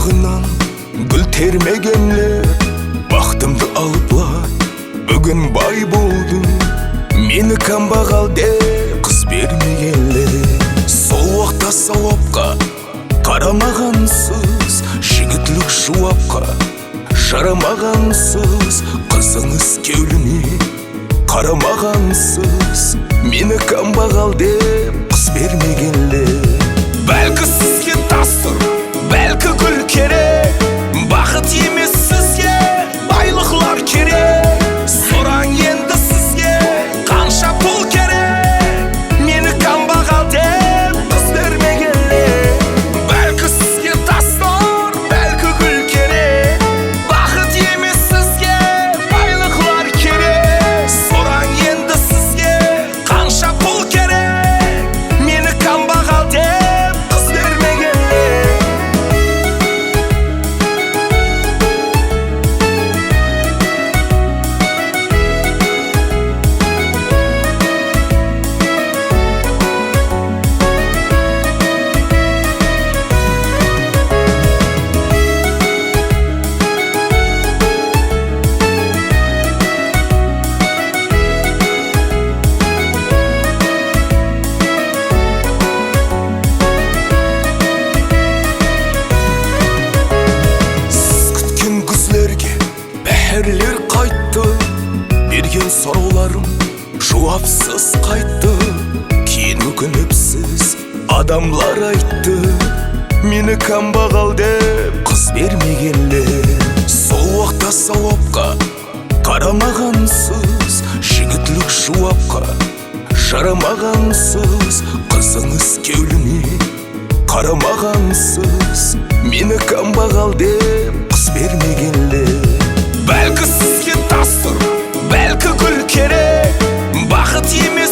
Bağından gül termegенлер бақтымды алыплай бүгін бай болдым. Мені камбағал деп қыз бермегенлер. Сол уақытта сауапқа қарамағансыз, жігітлік жуапқа жарамағансыз, қызыңыз кеуліне қарамағансыз, мені камбағал деп қыз бермегенлер. Бәлкі сізге тастыр, бәлкі гүл керек, бақыт емес сізге байлықлар керек. Сораң енді сізге қанша пұл керек, мені камбағал деп қыз бермегенлер. Бәлкі сізге тастыр, бәлкі гүл керек, бақыт емес сізге байлықлар керек. Сораң енді сізге қанша пұл керек, мені камбағал деп қыз бермегенлер. Бәрілер қайтты, берген сұрауларым жауапсыз қайтты. Кейін өкініпсіз адамлар айтты, мені камбағал деп қыз бермегенлер. Сол уақытта сауапқа қарамағансыз, жігітлік жауапқа жарамағансыз, қызыңыз кеуліне қарамағансыз, мені камбағал деп қыз бермегенлер. Бәлкі сізге тастыр, бәлкі гүл керек, бақыт емес